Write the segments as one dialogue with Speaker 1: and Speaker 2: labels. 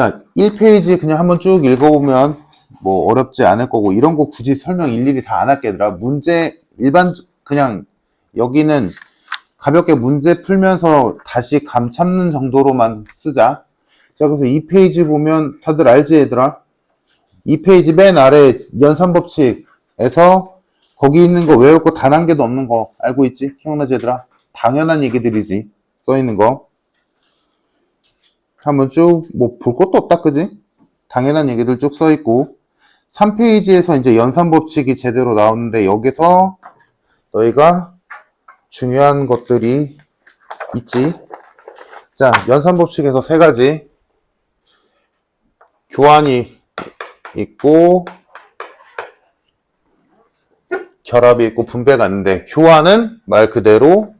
Speaker 1: 자, 1페이지 그냥 한번 쭉 읽어보면 뭐 어렵지 않을 거고, 이런 거 굳이 설명 일일이 다 안 할게, 얘들아. 문제, 그냥 여기는 가볍게 문제 풀면서 다시 감 참는 정도로만 쓰자. 자, 그래서 2페이지 보면 다들 알지, 얘들아? 2페이지 맨 아래 연산법칙에서 거기 있는 거 외울 거 단 한 개도 없는 거 알고 있지? 기억나지, 얘들아? 당연한 얘기들이지. 써 있는 거. 한번 쭉, 뭐, 볼 것도 없다, 그지? 당연한 얘기들 쭉 써 있고. 3페이지에서 이제 연산법칙이 제대로 나오는데, 여기서 너희가 중요한 것들이 있지. 자, 연산법칙에서 세 가지. 교환이 있고, 결합이 있고, 분배가 있는데, 교환은 말 그대로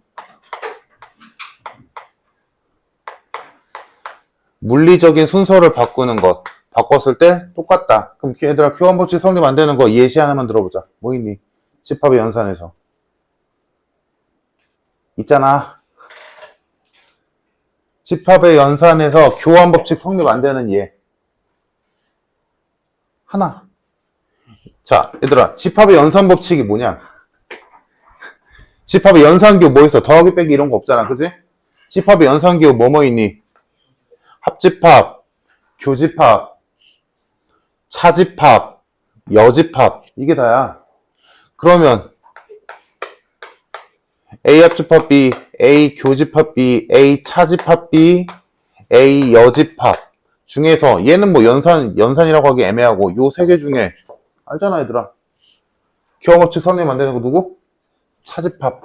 Speaker 1: 물리적인 순서를 바꾸는 것. 바꿨을 때 똑같다. 그럼 얘들아, 교환법칙 성립 안 되는 거 예시 하나만 들어보자. 뭐 있니? 집합의 연산에서. 있잖아. 집합의 연산에서 교환법칙 성립 안 되는 예. 하나. 자, 얘들아, 집합의 연산법칙이 뭐냐? 집합의 연산기호 뭐 있어? 더하기 빼기 이런 거 없잖아. 그지? 집합의 연산기호 뭐뭐 있니? 합집합, 교집합, 차집합, 여집합. 이게 다야. 그러면 A 합집합 B, A 교집합 B, A 차집합 B, A 여집합 중에서 얘는 뭐 연산이라고 하기 애매하고 요 세 개 중에 알잖아, 얘들아. 교환법칙 성립 안 되는 거 누구? 차집합.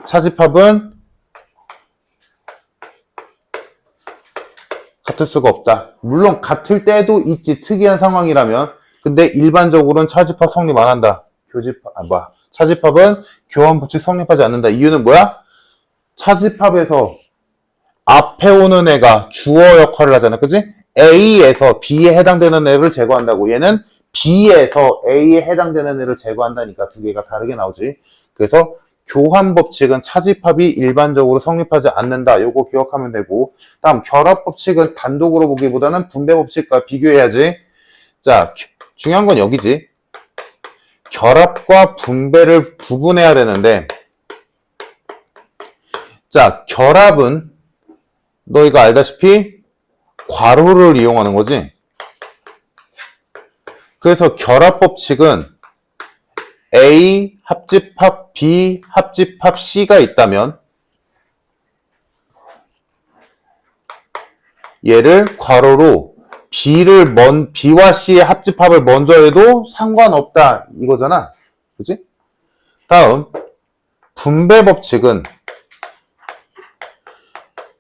Speaker 1: 차집합은 같을 수가 없다. 물론 같을 때도 있지, 특이한 상황이라면. 근데 일반적으로는 차집합 성립 안 한다. 차집합은 교환법칙 성립하지 않는다. 이유는 뭐야? 차집합에서 앞에 오는 애가 주어 역할을 하잖아. 그지? A에서 B에 해당되는 애를 제거한다고. 얘는 B에서 A에 해당되는 애를 제거한다니까 두 개가 다르게 나오지. 그래서 교환법칙은 차집합이 일반적으로 성립하지 않는다. 요거 기억하면 되고. 다음 결합법칙은 단독으로 보기보다는 분배법칙과 비교해야지. 자, 중요한 건 여기지. 결합과 분배를 구분해야 되는데, 자, 결합은 너희가 알다시피 괄호를 이용하는 거지. 그래서 결합법칙은 A 합집합 B 합집합 C가 있다면 얘를 괄호로 B와 C의 합집합을 먼저 해도 상관없다 이거잖아. 그치? 다음 분배법칙은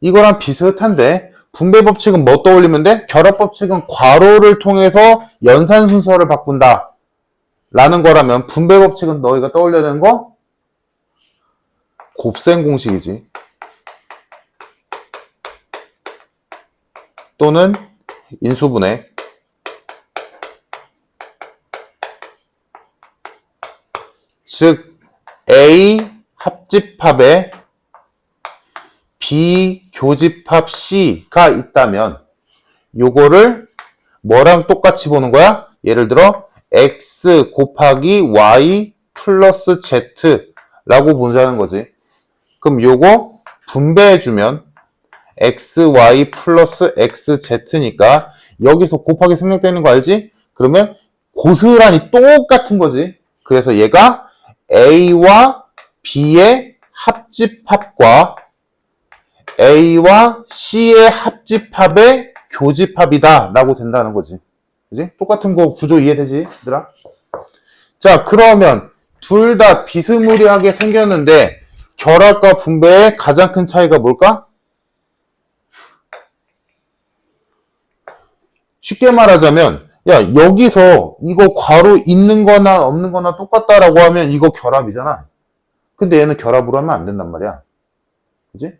Speaker 1: 이거랑 비슷한데 분배법칙은 뭐 떠올리면 돼? 결합법칙은 괄호를 통해서 연산 순서를 바꾼다 라는 거라면 분배법칙은 너희가 떠올려야 되는 거? 곱셈 공식이지. 또는 인수분해. 즉 A 합집합에 B 교집합 C가 있다면 요거를 뭐랑 똑같이 보는 거야? 예를 들어 X 곱하기 Y 플러스 Z라고 보자는 거지. 그럼 요거 분배해주면 XY 플러스 XZ니까 여기서 곱하기 생략되는 거 알지? 그러면 고스란히 똑같은 거지. 그래서 얘가 A와 B의 합집합과 A와 C의 합집합의 교집합이다 라고 된다는 거지. 그지? 똑같은 거 구조 이해되지? 얘들아? 자, 그러면 둘 다 비스무리하게 생겼는데 결합과 분배의 가장 큰 차이가 뭘까? 쉽게 말하자면 야, 여기서 이거 괄호 있는 거나 없는 거나 똑같다라고 하면 이거 결합이잖아. 근데 얘는 결합으로 하면 안 된단 말이야. 그지?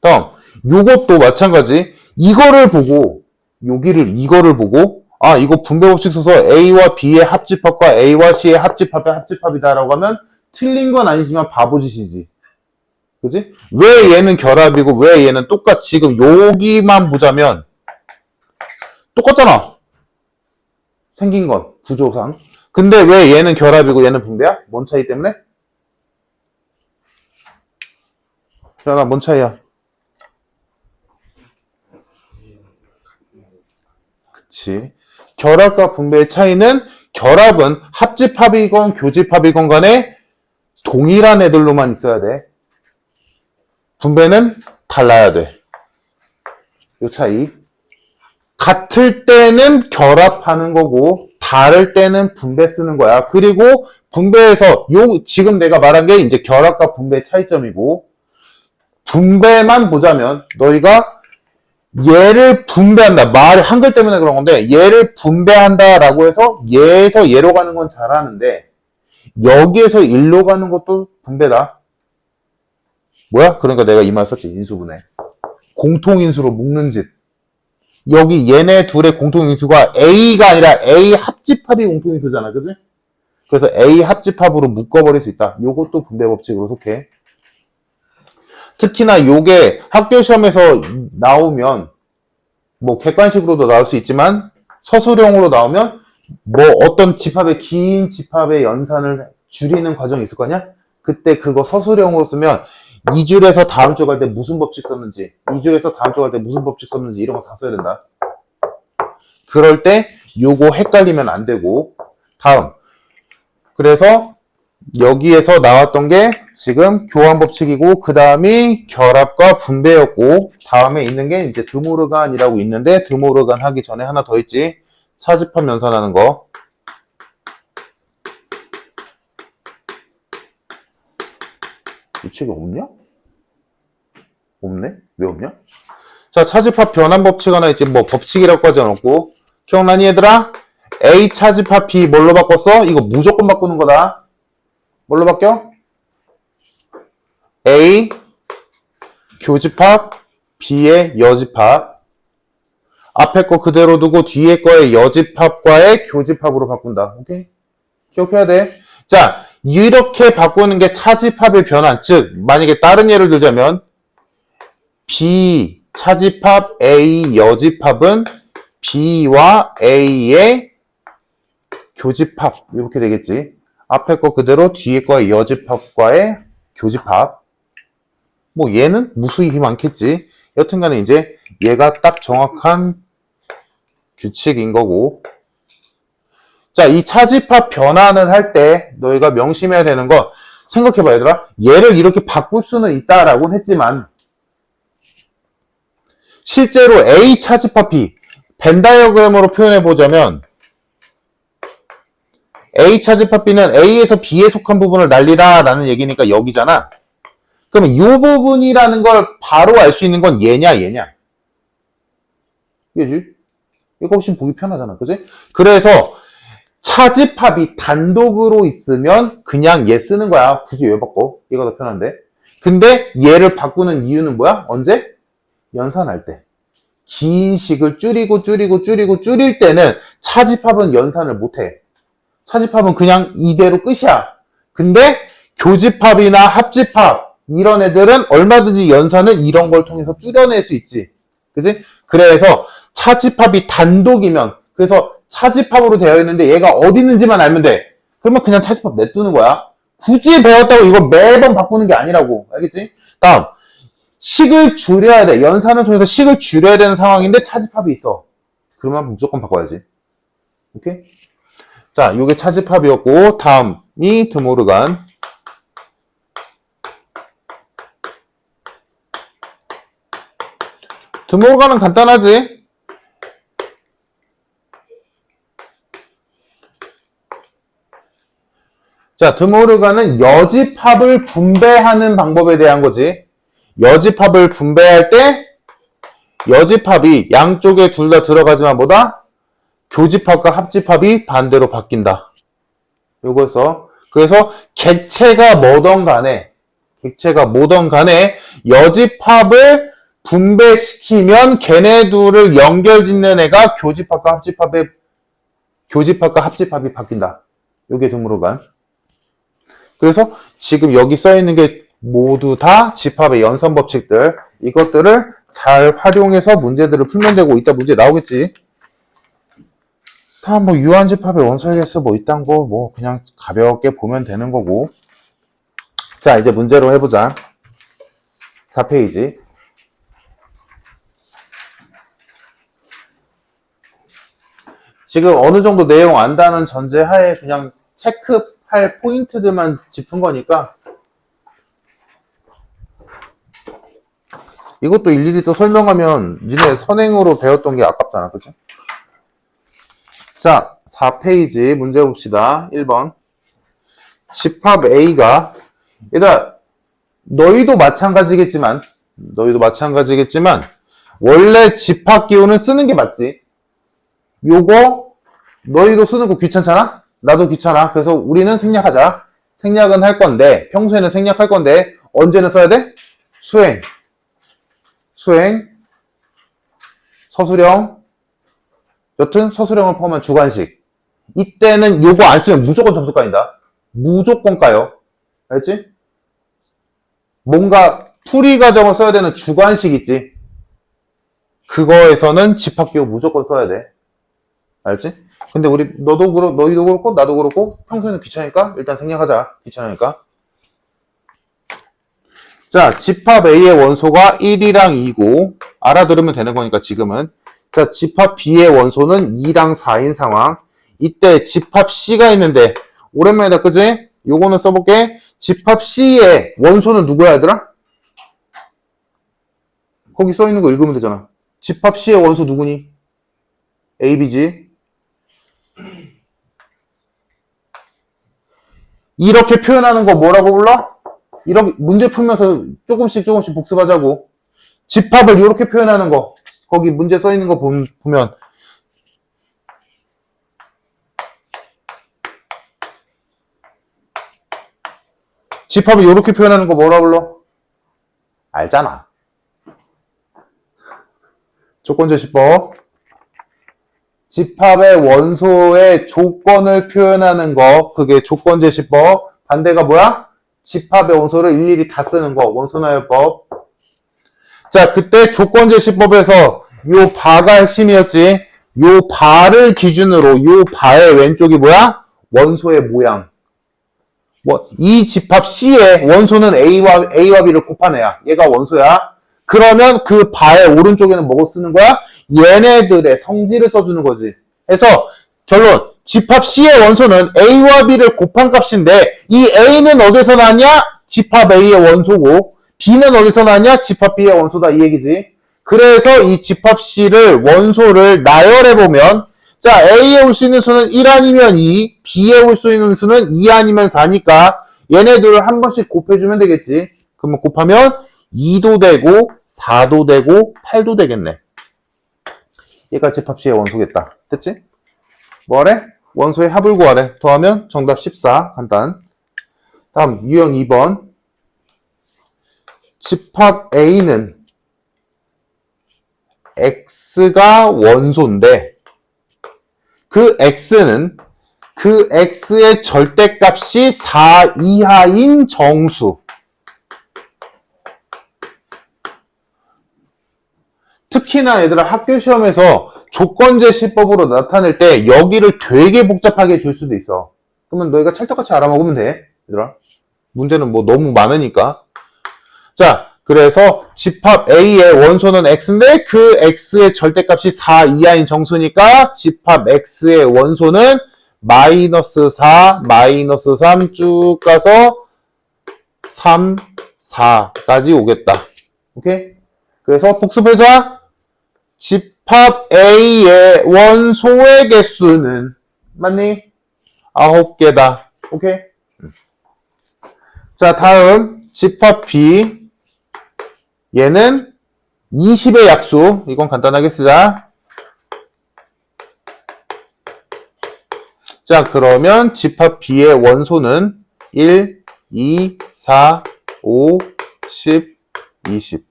Speaker 1: 다음, 요것도 마찬가지. 이거를 보고 이거를 보고 아, 이거 분배법칙 써서 A와 B의 합집합과 A와 C의 합집합의 합집합이다라고 하면 틀린 건 아니지만 바보짓이지. 그지? 왜 얘는 결합이고 왜 얘는 똑같이 지금 여기만 보자면 똑같잖아. 생긴 건, 구조상. 근데 왜 얘는 결합이고 얘는 분배야? 뭔 차이 때문에? 현아, 뭔 차이야? 그치. 결합과 분배의 차이는 결합은 합집합이건 교집합이건 간에 동일한 애들로만 있어야 돼. 분배는 달라야 돼. 요 차이. 같을 때는 결합하는 거고 다를 때는 분배 쓰는 거야. 그리고 분배에서 지금 내가 말한 게 이제 결합과 분배의 차이점이고 분배만 보자면 너희가 얘를 분배한다. 말 한글 때문에 그런 건데 얘를 분배한다라고 해서 얘에서 얘로 가는 건 잘하는데 여기에서 일로 가는 것도 분배다. 뭐야? 그러니까 내가 이 말 썼지. 인수분해. 공통인수로 묶는 짓. 여기 얘네 둘의 공통인수가 A가 아니라 A 합집합이 공통인수잖아. 그지? 그래서 A 합집합으로 묶어버릴 수 있다. 요것도 분배 법칙으로 속해. 특히나 요게 학교 시험에서 나오면 뭐 객관식으로도 나올 수 있지만 서술형으로 나오면 뭐 어떤 집합의 긴 집합의 연산을 줄이는 과정이 있을 거냐? 그때 그거 서술형으로 쓰면 2줄에서 다음 줄 갈 때 무슨 법칙 썼는지 2줄에서 다음 줄 갈 때 무슨 법칙 썼는지 이런 거 다 써야 된다. 그럴 때 요거 헷갈리면 안 되고 다음 그래서 여기에서 나왔던 게 지금 교환 법칙이고 그 다음이 결합과 분배였고 다음에 있는 게 이제 드모르간이라고 있는데 드모르간 하기 전에 하나 더 있지. 차집합 연산하는 거. 이 책이 없냐? 없네? 왜 없냐? 자, 차집합 변환 법칙 하나 있지. 뭐 법칙이라고 하지 않았고 기억나니 얘들아? A 차집합 B 뭘로 바꿨어? 이거 무조건 바꾸는 거다. 뭘로 바뀌어? A 교집합 B의 여집합 앞에 거 그대로 두고 뒤에 거의 여집합과의 교집합으로 바꾼다. 오케이? 기억해야 돼. 자, 이렇게 바꾸는 게 차집합의 변환. 즉 만약에 다른 예를 들자면 B 차집합 A 여집합은 B와 A의 교집합 이렇게 되겠지. 앞에 거 그대로 뒤에 거의 여집합과의 교집합. 뭐 얘는 무수히 많겠지. 여튼간에 이제 얘가 딱 정확한 규칙인 거고. 자, 이 차집합 변환을 할 때 너희가 명심해야 되는 거 생각해봐 얘들아. 얘를 이렇게 바꿀 수는 있다라고 했지만 실제로 A 차집합 B 벤 다이어그램으로 표현해 보자면 A 차집합 B는 A에서 B에 속한 부분을 날리라 라는 얘기니까 여기잖아. 그러면 이 부분이라는 걸 바로 알 수 있는 건 얘냐 얘냐. 이거지? 이거 훨씬 보기 편하잖아. 그지? 그래서 차집합이 단독으로 있으면 그냥 얘 쓰는 거야. 굳이 왜 바꿔? 얘가 더 편한데. 근데 얘를 바꾸는 이유는 뭐야? 언제? 연산할 때. 긴 식을 줄일 때는 차집합은 연산을 못해. 차집합은 그냥 이대로 끝이야. 근데 교집합이나 합집합 이런 애들은 얼마든지 연산을 이런 걸 통해서 줄여낼 수 있지. 그지? 그래서 차집합이 단독이면 그래서 차집합으로 되어 있는데 얘가 어디 있는지만 알면 돼. 그러면 그냥 차집합 냅두는 거야. 굳이 배웠다고 이걸 매번 바꾸는 게 아니라고. 알겠지? 다음. 식을 줄여야 돼. 연산을 통해서 식을 줄여야 되는 상황인데 차집합이 있어. 그러면 무조건 바꿔야지. 오케이? 자, 요게 차집합이었고 다음이 드모르간. 드모르간은 간단하지? 자, 드모르간은 여집합을 분배하는 방법에 대한 거지. 여집합을 분배할 때 여집합이 양쪽에 둘 다 들어가지만 뭐다? 교집합과 합집합이 반대로 바뀐다. 요거서 그래서 객체가 뭐든 간에 여집합을 분배시키면 걔네 둘을 연결짓는 애가 교집합과 합집합이 바뀐다. 요게 드모르간. 그래서 지금 여기 써있는 게 모두 다 집합의 연산 법칙들 이것들을 잘 활용해서 문제들을 풀면 되고 이따 문제 나오겠지. 다 뭐 유한집합의 원소의 개수 뭐 이딴 거 뭐 그냥 가볍게 보면 되는 거고. 자, 이제 문제로 해보자. 4페이지. 지금 어느 정도 내용 안다는 전제하에 그냥 체크할 포인트들만 짚은 거니까 이것도 일일이 또 설명하면 니네 선행으로 배웠던 게 아깝잖아. 그치? 자, 4페이지 문제 봅시다. 1번. 집합 A가, 얘들아, 너희도 마찬가지겠지만, 원래 집합 기호는 쓰는 게 맞지. 요거, 너희도 쓰는 거 귀찮잖아? 나도 귀찮아. 그래서 우리는 생략하자. 생략은 할 건데, 평소에는 생략할 건데, 언제는 써야 돼? 수행, 서술형, 여튼 서술형을 포함한 주관식. 이때는 요거 안 쓰면 무조건 점수 까인다. 무조건 까요. 알지? 뭔가 풀이 과정을 써야 되는 주관식 있지? 그거에서는 집합기호 무조건 써야 돼. 알지? 근데 너희도 그렇고 나도 그렇고 평소에는 귀찮으니까 일단 생략하자. 귀찮으니까. 자, 집합 A의 원소가 1이랑 2고 알아들으면 되는 거니까 지금은. 자, 집합 B의 원소는 2랑 4인 상황. 이때 집합 C가 있는데 오랜만이다, 그지? 요거는 써볼게. 집합 C의 원소는 누구야, 얘들아? 거기 써있는 거 읽으면 되잖아. 집합 C의 원소 누구니? A, B지. 이렇게 표현하는 거 뭐라고 불러? 이렇게 문제 풀면서 조금씩 복습하자고. 집합을 이렇게 표현하는 거. 거기 문제 써있는 거 보면 집합을 이렇게 표현하는 거 뭐라 불러? 알잖아. 조건제시법. 집합의 원소의 조건을 표현하는 거, 그게 조건제시법. 반대가 뭐야? 집합의 원소를 일일이 다 쓰는 거, 원소나열법. 자, 그때 조건제시법에서 요 바가 핵심이었지. 요 바를 기준으로 요 바의 왼쪽이 뭐야? 원소의 모양. 이 집합 C의 원소는 A와 B를 곱한 애야. 얘가 원소야. 그러면 그 바의 오른쪽에는 뭐고 쓰는 거야? 얘네들의 성질을 써주는 거지. 그래서 결론, 집합 C의 원소는 A와 B를 곱한 값인데 이 A는 어디서 나냐? 집합 A의 원소고 B는 어디서 나냐? 집합 B의 원소다, 이 얘기지. 그래서 이 집합 C를 원소를 나열해보면, 자, A에 올 수 있는 수는 1 아니면 2, B에 올 수 있는 수는 2 아니면 4니까 얘네들을 한 번씩 곱해주면 되겠지. 그러면 곱하면 2도 되고 4도 되고 8도 되겠네. 얘가 집합 C의 원소겠다. 됐지? 뭐하래? 원소의 합을 구하래. 더하면 정답 14. 간단. 다음 유형 2번. 집합 A는 X가 원소인데 그 X는 그 X의 절대값이 4 이하인 정수. 특히나 얘들아 학교 시험에서 조건제시법으로 나타낼 때 여기를 되게 복잡하게 줄 수도 있어. 그러면 너희가 찰떡같이 알아먹으면 돼. 얘들아. 문제는 뭐 너무 많으니까. 자, 그래서 집합 A의 원소는 X인데 그 X의 절대값이 4 이하인 정수니까 집합 X의 원소는 마이너스 4, 마이너스 3 쭉 가서 3, 4까지 오겠다. 오케이? 그래서 복습해자. 집합 A의 원소의 개수는 맞니? 9개다. 오케이? 자, 다음 집합 B. 얘는 20의 약수. 이건 간단하게 쓰자. 자, 그러면 집합 B의 원소는 1, 2, 4, 5, 10, 20.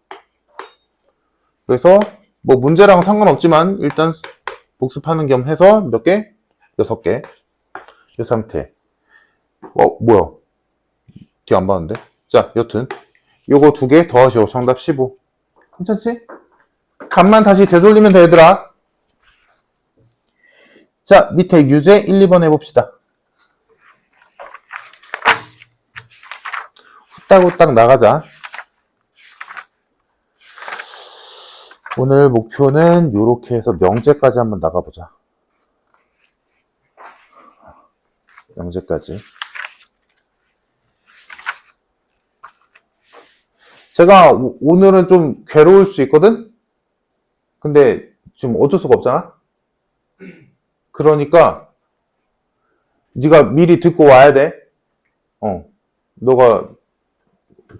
Speaker 1: 그래서 뭐 문제랑 상관없지만 일단 복습하는 겸 해서 몇 개? 6개. 이 상태. 뭐야? 뒤 안 봤는데? 자, 여튼 요거 2개 더하시오. 정답 15. 괜찮지? 값만 다시 되돌리면 되더라. 자, 밑에 유제 1, 2번 해봅시다. 후딱후딱 나가자. 오늘 목표는 요렇게 해서 명제까지 한번 나가보자. 명제까지. 제가 오늘은 좀 괴로울 수 있거든? 근데 지금 어쩔 수가 없잖아? 그러니까 네가 미리 듣고 와야 돼. 너가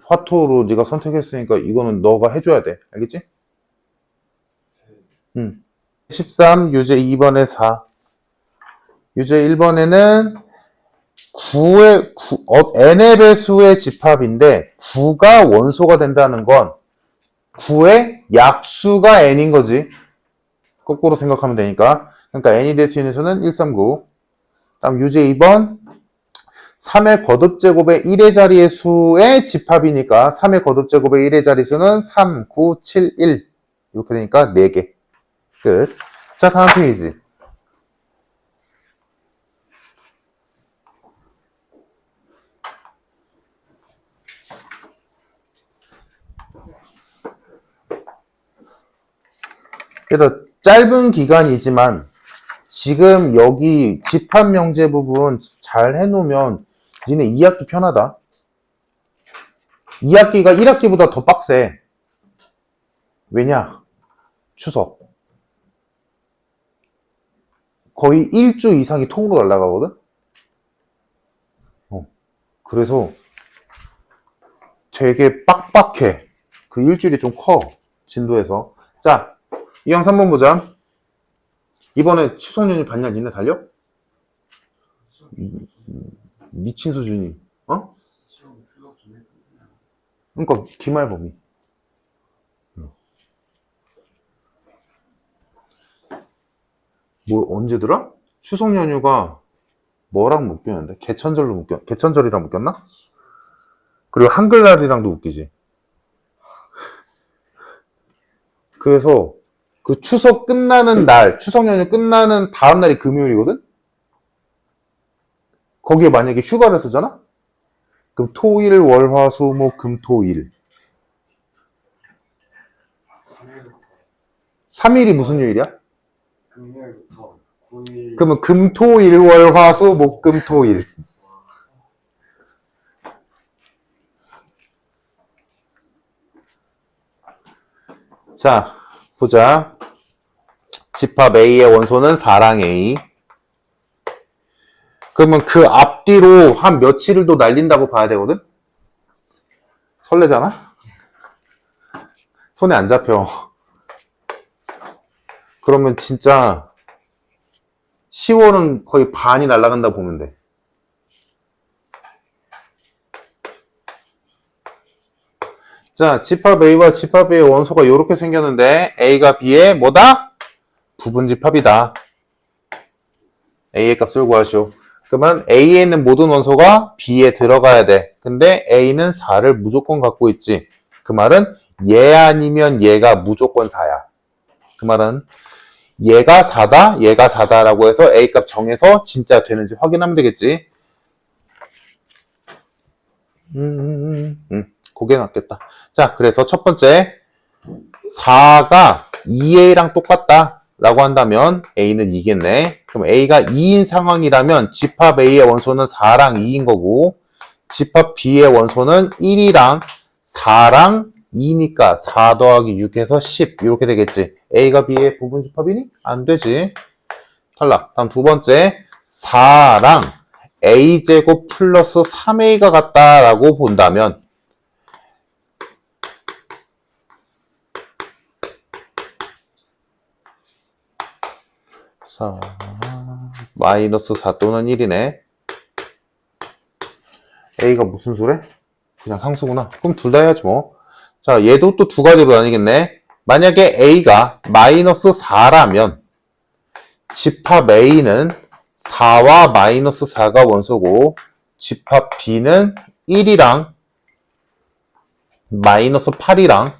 Speaker 1: 화토로 네가 선택했으니까 이거는 너가 해줘야 돼. 알겠지? 13, 유제 2번에 4. 유제 1번에는 n의 배수의 집합인데 9가 원소가 된다는 건 9의 약수가 n인 거지. 거꾸로 생각하면 되니까. 그러니까 n이 될 수 있는 수는 139. 다음 유제 2번 3의 거듭제곱의 1의 자리의 수의 집합이니까 3의 거듭제곱의 1의 자리 수는 3, 9, 7, 1 이렇게 되니까 4개. 끝. 자, 다음 페이지. 그래서 짧은 기간이지만 지금 여기 집합 명제 부분 잘 해놓으면 니네 2학기 편하다. 2학기가 1학기보다 더 빡세. 왜냐? 추석. 거의 1주 이상이 통으로 날아가거든? 그래서 되게 빡빡해. 그 일주일이 좀 커. 진도에서. 자, 이왕 3번 보자. 이번에 추석 연휴 봤냐? 니네 달려? 미친 수준이. 그러니까 기말 범위. 뭐 언제더라? 추석 연휴가 뭐랑 묶였는데? 개천절이랑 묶였나? 그리고 한글날이랑도 묶이지. 그래서 그 추석 끝나는 날, 추석 연휴 끝나는 다음 날이 금요일이거든? 거기에 만약에 휴가를 쓰잖아? 그럼 토일, 월, 화, 수, 목, 금, 토, 일. 3일이 무슨 요일이야?
Speaker 2: 금요일부터 9일.
Speaker 1: 그러면 금, 토, 일, 월, 화, 수, 목, 금, 토, 일. 자, 보자. 집합 A의 원소는 4랑 A. 그러면 그 앞뒤로 한 며칠을 또 날린다고 봐야 되거든? 설레잖아? 손에 안 잡혀. 그러면 진짜 10월은 거의 반이 날아간다고 보면 돼. 자, 집합 A와 집합 A의 원소가 이렇게 생겼는데 A가 B의 뭐다? 부분집합이다. A의 값을 구하시오. 그러면 A에 있는 모든 원소가 B에 들어가야 돼. 근데 A는 4를 무조건 갖고 있지. 그 말은 얘 아니면 얘가 무조건 4야. 그 말은 얘가 4다, 얘가 4다라고 해서 A 값 정해서 진짜 되는지 확인하면 되겠지. 그게 낫겠다. 자, 그래서 첫 번째 4가 2A랑 똑같다 라고 한다면 A는 2겠네. 그럼 A가 2인 상황이라면 집합 A의 원소는 4랑 2인 거고 집합 B의 원소는 1이랑 4랑 2니까 4 더하기 6해서 10 이렇게 되겠지. A가 B의 부분집합이니? 안 되지. 탈락. 다음 두 번째 4랑 A제곱 플러스 3A가 같다라고 본다면 마이너스 4 또는 1이네. A가 무슨 수래? 그냥 상수구나. 그럼 둘 다 해야지 뭐. 자, 얘도 또 두 가지로 나뉘겠네. 만약에 A가 마이너스 4라면 집합 A는 4와 마이너스 4가 원소고 집합 B는 1이랑 마이너스 8이랑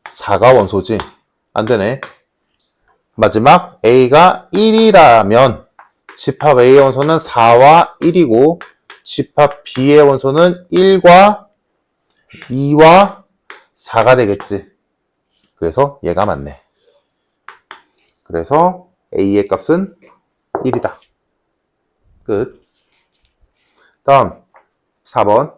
Speaker 1: 4가 원소지. 안 되네. 마지막 A가 1이라면 집합 A의 원소는 4와 1이고 집합 B의 원소는 1과 2와 4가 되겠지. 그래서 얘가 맞네. 그래서 A의 값은 1이다. 끝. 다음 4번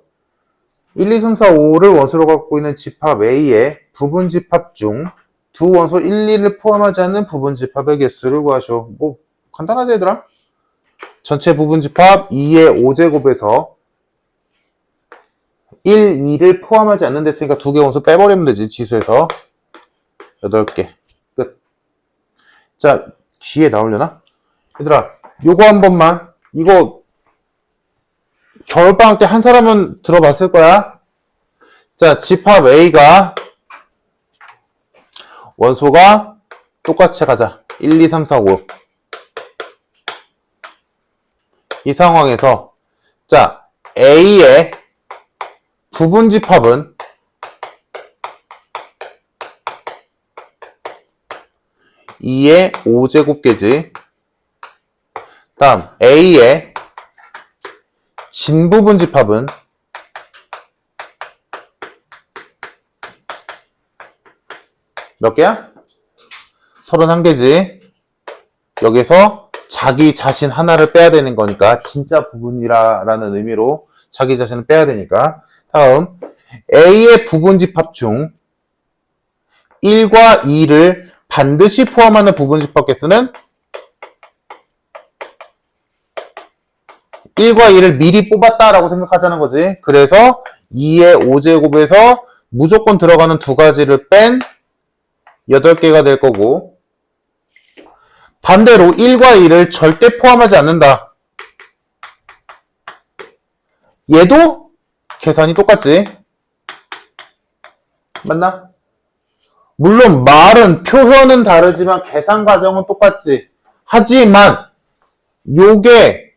Speaker 1: 1, 2, 3, 4, 5를 원소로 갖고 있는 집합 A의 부분집합 중 두 원소 1, 2를 포함하지 않는 부분집합의 개수를 구하시오. 뭐 간단하지 얘들아? 전체 부분집합 2의 5제곱에서 1, 2를 포함하지 않는 데 있으니까 두 개 원소 빼버리면 되지. 지수에서 8개. 끝. 자, 뒤에 나오려나? 얘들아, 요거 한 번만. 이거 겨울방학 때 한 사람은 들어봤을 거야. 자, 집합 A가 원소가 똑같이 가자. 1, 2, 3, 4, 5. 이 상황에서 자, A의 부분집합은 2의 5제곱계지. 다음 A의 진부분집합은 몇 개야? 31개지. 여기서 자기 자신 하나를 빼야 되는 거니까 진짜 부분이라는 의미로 자기 자신을 빼야 되니까. 다음 A의 부분집합 중 1과 2를 반드시 포함하는 부분집합 개수는 1과 2를 미리 뽑았다라고 생각하자는 거지. 그래서 2의 5제곱에서 무조건 들어가는 두 가지를 뺀 8개가 될 거고, 반대로 1과 2를 절대 포함하지 않는다. 얘도 계산이 똑같지. 맞나? 물론 말은 표현은 다르지만 계산 과정은 똑같지. 하지만 요게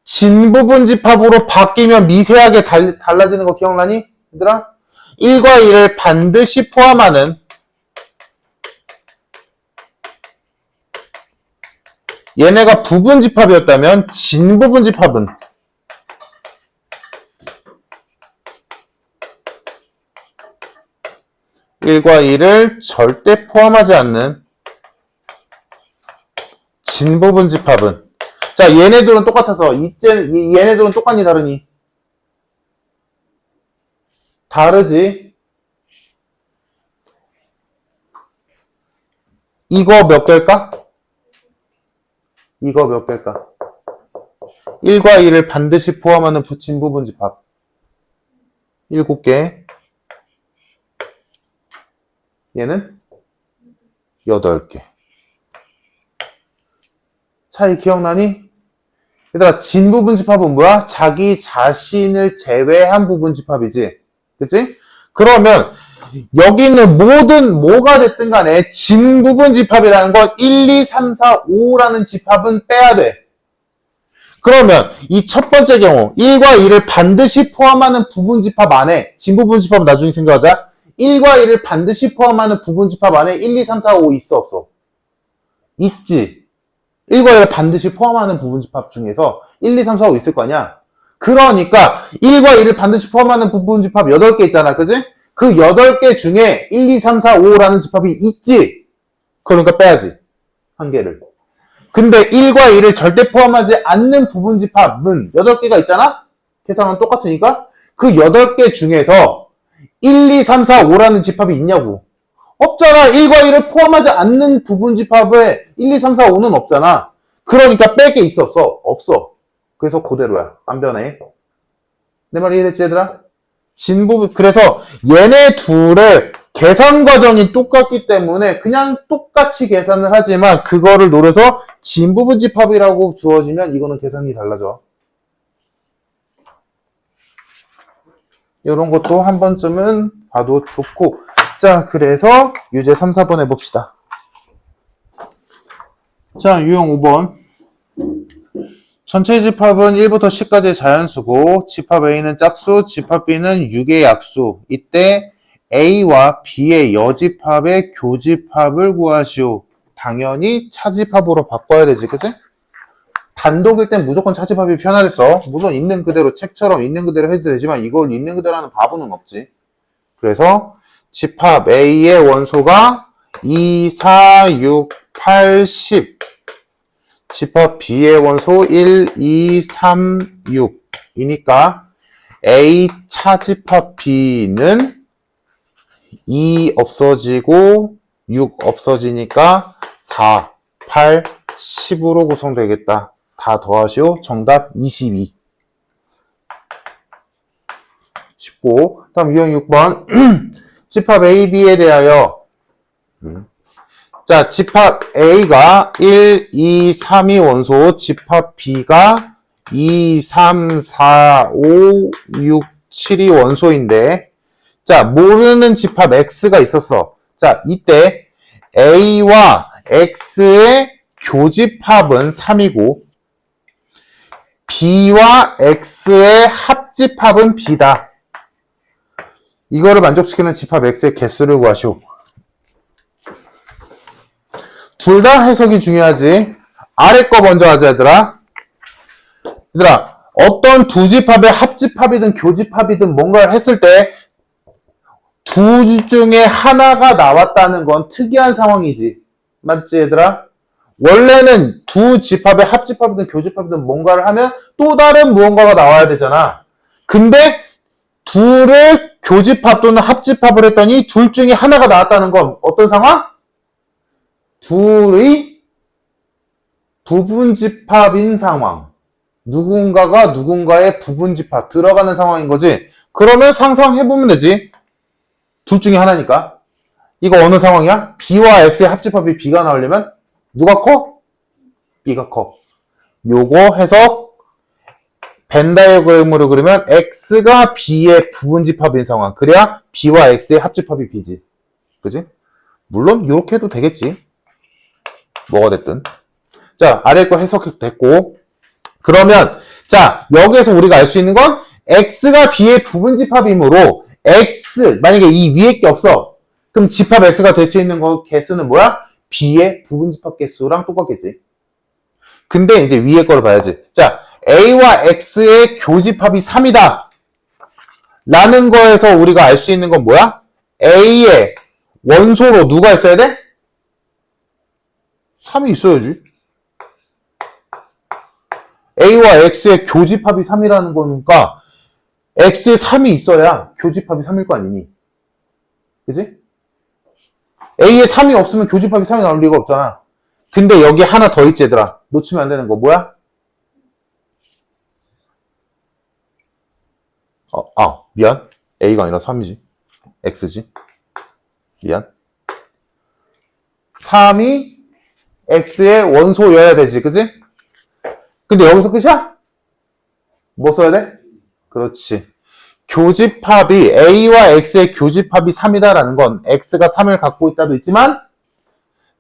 Speaker 1: 진부분집합으로 바뀌면 미세하게 달라지는 거 기억나니? 얘들아? 1과 2를 반드시 포함하는 얘네가 부분집합이었다면 진부분집합은 (1과 2를) 절대 포함하지 않는 진부분집합은 자 얘네들은 똑같아서 얘네들은 똑같니 다르니? 다르지. 이거 몇 개일까? 이거 몇 개일까? 1과 2를 반드시 포함하는 진부분집합 7개. 얘는 8개. 차이 기억나니? 얘들아, 진부분집합은 뭐야? 자기 자신을 제외한 부분집합이지. 그치? 그러면 여기 있는 모든 뭐가 됐든 간에 진부분집합이라는 건 1, 2, 3, 4, 5라는 집합은 빼야 돼. 그러면 이 첫 번째 경우 1과 2를 반드시 포함하는 부분집합 안에 진부분집합은 나중에 생각하자. 1과 2를 반드시 포함하는 부분집합 안에 1, 2, 3, 4, 5 있어 없어? 있지. 1과 2를 반드시 포함하는 부분집합 중에서 1, 2, 3, 4, 5 있을 거 아니야? 그러니까 1과 2를 반드시 포함하는 부분집합 8개 있잖아. 그지? 그 8개 중에 1, 2, 3, 4, 5라는 집합이 있지. 그러니까 빼야지. 한 개를. 근데 1과 2를 절대 포함하지 않는 부분집합은 8개가 있잖아? 계산은 똑같으니까 그 8개 중에서 1, 2, 3, 4, 5라는 집합이 있냐고. 없잖아. 1과 2를 포함하지 않는 부분집합에 1, 2, 3, 4, 5는 없잖아. 그러니까 뺄 게 있어 없어? 없어. 그래서 그대로야. 안 변해. 내 말 이해됐지 얘들아? 그래서 얘네 둘의 계산 과정이 똑같기 때문에 그냥 똑같이 계산을 하지만 그거를 노려서 진부분집합이라고 주어지면 이거는 계산이 달라져. 이런 것도 한 번쯤은 봐도 좋고. 자, 그래서 유제 3, 4번 해봅시다. 자, 유형 5번. 전체 집합은 1부터 10까지의 자연수고 집합 A는 짝수, 집합 B는 6의 약수. 이때 A와 B의 여집합의 교집합을 구하시오. 당연히 차집합으로 바꿔야 되지, 그치? 단독일 땐 무조건 차집합이 편하겠어. 물론 있는 그대로, 책처럼 있는 그대로 해도 되지만 이걸 있는 그대로 하는 바보는 없지. 그래서 집합 A의 원소가 2, 4, 6, 8, 10. 집합 B의 원소 1, 2, 3, 6이니까 A 차집합 B는 2 없어지고 6 없어지니까 4, 8, 10으로 구성되겠다. 다 더하시오. 정답 22. 19. 다음 유형 6번. 집합 A, B에 대하여 자, 집합 A가 1, 2, 3이 원소, 집합 B가 2, 3, 4, 5, 6, 7이 원소인데 자, 모르는 집합 X가 있었어. 자, 이때 A와 X의 교집합은 3이고 B와 X의 합집합은 B다. 이거를 만족시키는 집합 X의 개수를 구하시오. 둘 다 해석이 중요하지. 아래 거 먼저 하자, 얘들아. 얘들아, 어떤 두 집합의 합집합이든 교집합이든 뭔가를 했을 때 둘 중에 하나가 나왔다는 건 특이한 상황이지. 맞지, 얘들아? 원래는 두 집합의 합집합이든 교집합이든 뭔가를 하면 또 다른 무언가가 나와야 되잖아. 근데 둘을 교집합 또는 합집합을 했더니 둘 중에 하나가 나왔다는 건 어떤 상황? 둘의 부분집합인 상황. 누군가가 누군가의 부분집합 들어가는 상황인 거지. 그러면 상상해보면 되지. 둘 중에 하나니까. 이거 어느 상황이야? B와 X의 합집합이 B가 나오려면 누가 커? B가 커. 요거 해석 벤 다이어그램으로 그리면 X가 B의 부분집합인 상황. 그래야 B와 X의 합집합이 B지. 그지? 물론 이렇게 해도 되겠지. 뭐가 됐든. 자, 아래 거 해석해도 됐고. 그러면 자, 여기에서 우리가 알 수 있는 건 X가 B의 부분집합이므로 X, 만약에 이 위에 게 없어. 그럼 집합 X가 될 수 있는 거 개수는 뭐야? B의 부분집합 개수랑 똑같겠지. 근데 이제 위에 거를 봐야지. 자, A와 X의 교집합이 3이다. 라는 거에서 우리가 알 수 있는 건 뭐야? A의 원소로 누가 있어야 돼? 3이 있어야지. A와 X의 교집합이 3이라는 거니까 X에 3이 있어야 교집합이 3일 거 아니니? 그지? A에 3이 없으면 교집합이 3이 나올 리가 없잖아. 근데 여기 하나 더 있지, 얘들아. 놓치면 안 되는 거 뭐야? 미안. A가 아니라 3이지. X지. 미안. 3이 X의 원소여야 되지, 그지? 근데 여기서 끝이야? 뭐 써야 돼? 그렇지. 교집합이 A와 X의 교집합이 3이다라는 건 X가 3을 갖고 있다도 있지만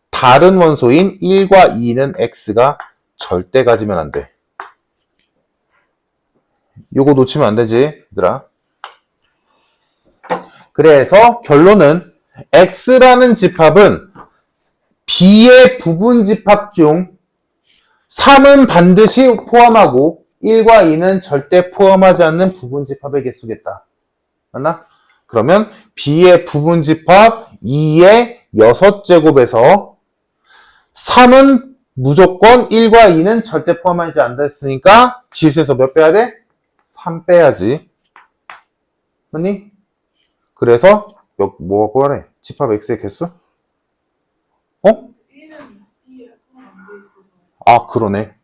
Speaker 1: 다른 원소인 1과 2는 X가 절대 가지면 안 돼. 요거 놓치면 안 되지, 얘들아. 그래서 결론은 X라는 집합은 B의 부분집합 중 3은 반드시 포함하고 1과 2는 절대 포함하지 않는 부분집합의 개수겠다. 맞나? 그러면 B의 부분집합 2의 6제곱에서 3은 무조건 1과 2는 절대 포함하지 않았으니까 지수에서 몇 빼야 돼? 3 빼야지. 맞니? 그래서 뭐가 구하래? 집합 X의 개수? 어? 아, 그러네.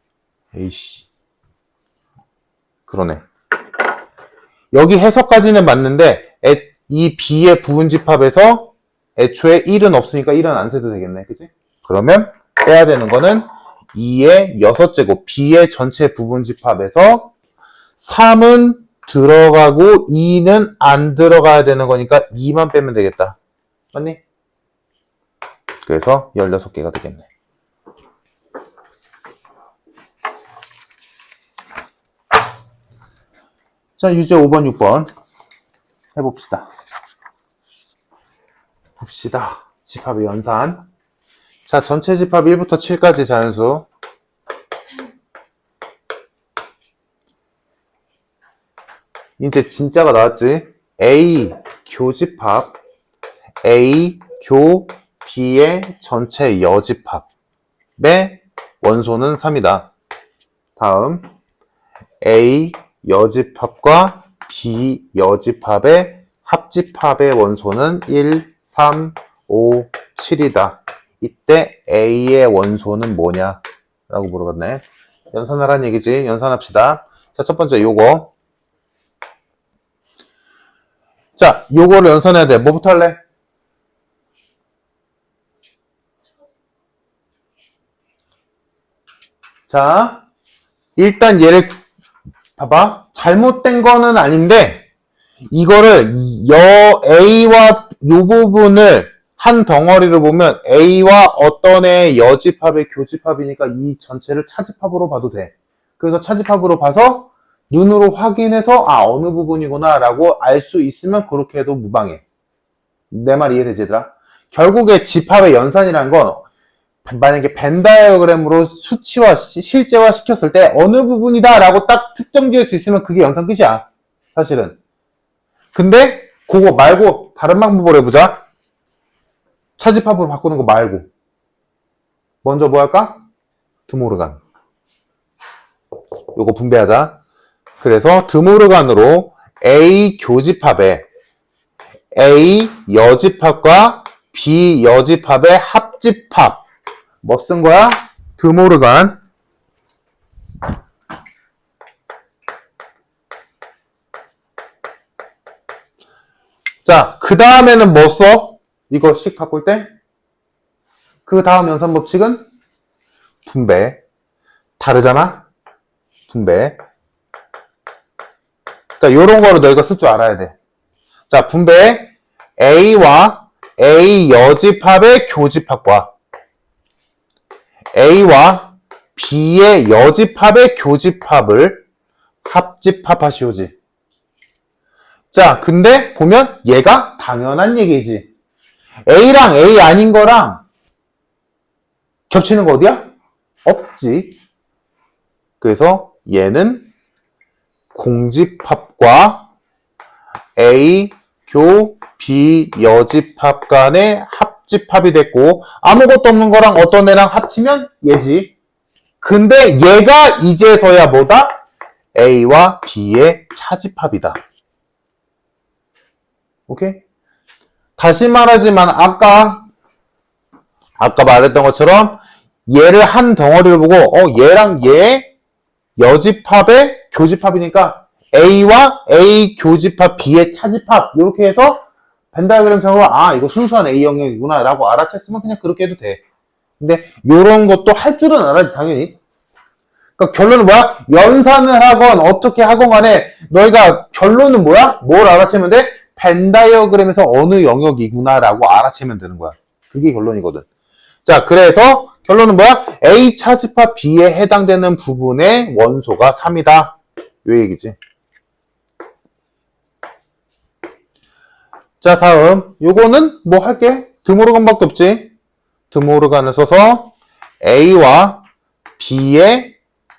Speaker 1: 에이씨. 그러네. 여기 해석까지는 맞는데 이 B의 부분집합에서 애초에 1은 없으니까 1은 안 세도 되겠네. 그치? 그러면 빼야 되는 거는 2의 6제곱 B의 전체 부분집합에서 3은 들어가고 2는 안 들어가야 되는 거니까 2만 빼면 되겠다. 맞니? 그래서 16개가 되겠네. 자, 유제 5번, 6번 해봅시다. 봅시다. 집합의 연산. 자, 전체 집합 1부터 7까지 자연수. 이제 진짜가 나왔지? A 교집합, A 교 B의 전체 여집합의 원소는 3이다. 다음 A 여집합과 B 여집합의 합집합의 원소는 1, 3, 5, 7이다. 이때 A의 원소는 뭐냐? 라고 물어봤네. 연산하라는 얘기지. 연산합시다. 자, 첫 번째 요거. 자, 요거를 연산해야 돼. 뭐부터 할래? 자, 일단 얘를 봐봐. 잘못된 거는 아닌데 이거를 A와 요 부분을 한 덩어리로 보면 A와 어떤 애의 여집합의 교집합이니까 이 전체를 차집합으로 봐도 돼. 그래서 차집합으로 봐서 눈으로 확인해서 어느 부분이구나 라고 알 수 있으면 그렇게 해도 무방해. 내 말 이해되지 얘들아? 결국에 집합의 연산이란 건 만약에 벤 다이어그램으로 실제화 시켰을 때 어느 부분이다 라고 딱 특정 지을 수 있으면 그게 연산 끝이야. 사실은. 근데 그거 말고 다른 방법으로 해보자. 차집합으로 바꾸는 거 말고. 먼저 뭐 할까? 드모르간. 요거 분배하자. 그래서 드모르간으로 A 교집합에 A 여집합과 B 여집합의 합집합 뭐 쓴 거야? 드모르간. 자, 그 다음에는 뭐 써? 이거 식 바꿀 때? 그 다음 연산 법칙은? 분배. 다르잖아? 분배. 자, 요런 거로 너희가 쓸 줄 알아야 돼. 자, 분배. A와 A 여집합의 교집합과 A와 B의 여집합의 교집합을 합집합하시오지. 자, 근데 보면 얘가 당연한 얘기지. A랑 A 아닌 거랑 겹치는 거 어디야? 없지. 그래서 얘는 공집합과 A 교 B 여집합 간의 합집합이 됐고 아무것도 없는 거랑 어떤 애랑 합치면 얘지. 근데 얘가 이제서야 뭐다? A와 B의 차집합이다. 오케이? 다시 말하지만 아까 말했던 것처럼 얘를 한 덩어리를 보고 얘랑 얘 여집합의 교집합이니까 A와 A 교집합 B의 차집합 이렇게 해서 벤 다이어그램상으로 이거 순수한 A 영역이구나 라고 알아챘으면 그냥 그렇게 해도 돼. 근데 요런 것도 할 줄은 알아야지 당연히. 그러니까 결론은 뭐야? 연산을 하건 어떻게 하건 간에 너희가 결론은 뭐야? 뭘 알아채면 돼? 벤 다이어그램에서 어느 영역이구나 라고 알아채면 되는 거야. 그게 결론이거든. 자, 그래서 결론은 뭐야? A 차집합 B에 해당되는 부분의 원소가 3이다. 요 얘기지. 자, 다음. 요거는 뭐 할게? 드모르간밖에 없지. 드모르간을 써서 A와 B의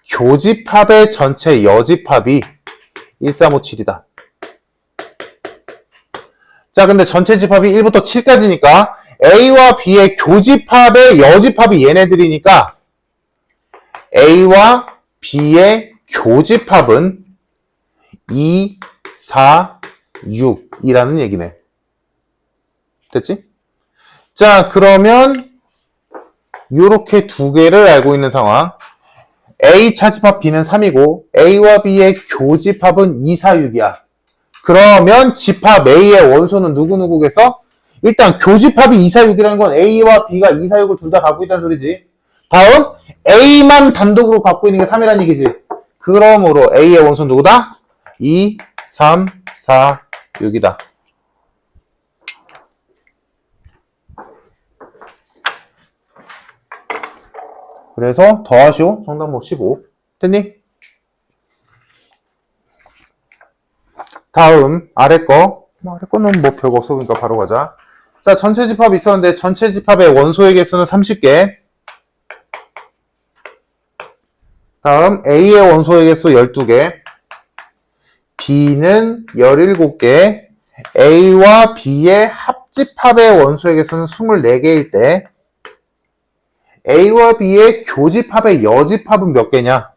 Speaker 1: 교집합의 전체 여집합이 1357이다. 자, 근데 전체 집합이 1부터 7까지니까 A와 B의 교집합의 여집합이 얘네들이니까 A와 B의 교집합은 2, 4, 6이라는 얘기네. 됐지? 자, 그러면 요렇게 두 개를 알고 있는 상황. A 차집합 B는 3이고 A와 B의 교집합은 2, 4, 6이야. 그러면 집합 A의 원소는 누구누구겠어? 일단 교집합이 2, 4, 6이라는 건 A와 B가 2, 4, 6을 둘 다 갖고 있다는 소리지. 다음 A만 단독으로 갖고 있는 게 3이라는 얘기지. 그러므로 A의 원소는 누구다? 2, 3, 4, 6이다. 그래서 더하시오. 정답목 15. 됐니? 다음 아래 거. 아래 거는 뭐 별거 없어 보니까 바로 가자. 자, 전체 집합이 있었는데 전체 집합의 원소의 개수는 30개. 다음 A의 원소의 개수 12개. B는 17개. A와 B의 합집합의 원소의 개수는 24개일 때 A와 B의 교집합의 여집합은 몇 개냐?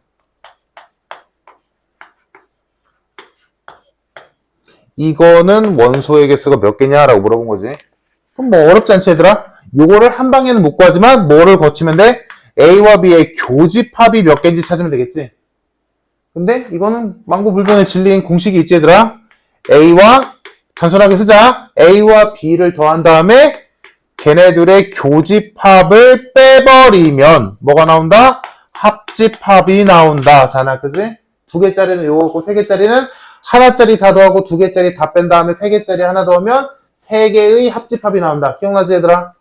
Speaker 1: 이거는 원소의 개수가 몇 개냐라고 물어본 거지. 그럼 뭐 어렵지 않지 얘들아? 요거를 한 방에는 못 구하지만 뭐를 거치면 돼? A와 B의 교집합이 몇 개인지 찾으면 되겠지. 근데 이거는 망고불변의 진리인 공식이 있지 얘들아. A와 단순하게 쓰자. A와 B를 더한 다음에 걔네들의 교집합을 빼버리면 뭐가 나온다? 합집합이 나온다. 잖아, 그지? 2개짜리는 요거고 3개짜리는 하나짜리 다 더하고 2개짜리 다 뺀 다음에 3개짜리 하나 더하면 3개의 합집합이 나온다. 기억나지 얘들아?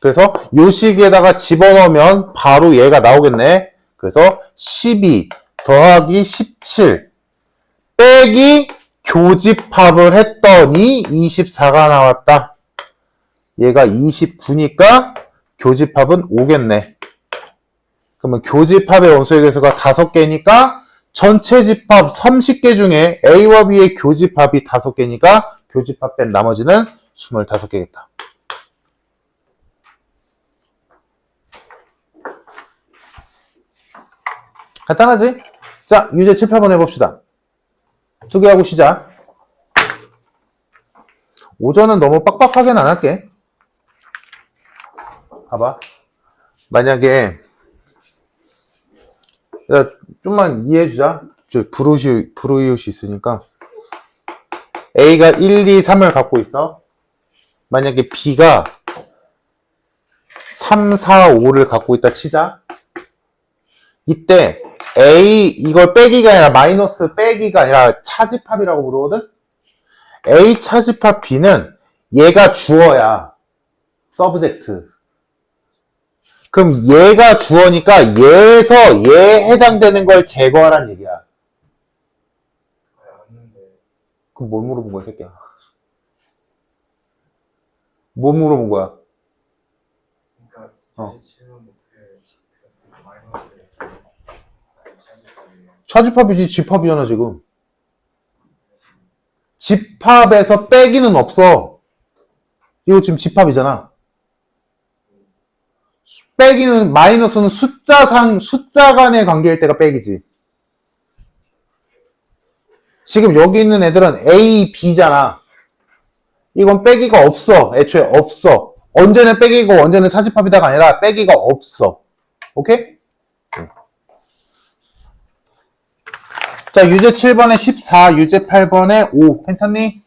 Speaker 1: 그래서 요 식에다가 집어넣으면 바로 얘가 나오겠네. 그래서 12 더하기 17 빼기 교집합을 했더니 24가 나왔다. 얘가 29니까 교집합은 5겠네. 그러면 교집합의 원소의 개수가 5개니까 전체 집합 30개 중에 A와 B의 교집합이 5개니까 교집합 뺀 나머지는 25개겠다. 간단하지? 자, 유제 7, 8번 해봅시다. 2개 하고 시작. 오전은 너무 빡빡하게는 안 할게. 봐봐. 만약에 야, 좀만 이해해주자. 저 브루이웃이 있으니까 A가 1, 2, 3을 갖고 있어. 만약에 B가 3, 4, 5를 갖고 있다 치자. 이때 A 이걸 빼기가 아니라 마이너스 빼기가 아니라 차집합이라고 부르거든. A 차집합 B는 얘가 주어야. 서브젝트. 그럼 얘가 주어니까 얘에서 얘에 해당되는 걸 제거하라는 얘기야. 그럼 뭘 물어본 거야, 새끼야? 뭐 물어본 거야?
Speaker 2: 그러니까
Speaker 1: 차집합이지 집합이잖아 지금. 집합에서 빼기는 없어. 이거 지금 집합이잖아. 빼기는 마이너스는 숫자 간의 관계일 때가 빼기지. 지금 여기 있는 애들은 A, B잖아. 이건 빼기가 없어. 애초에 없어. 언제는 빼기고 언제는 차집합이다가 아니라 빼기가 없어. 오케이? 자, 유제 7번에 14, 유제 8번에 5. 괜찮니?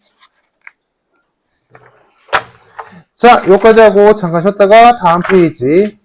Speaker 1: 자, 여기까지 하고 잠깐 쉬었다가 다음 페이지.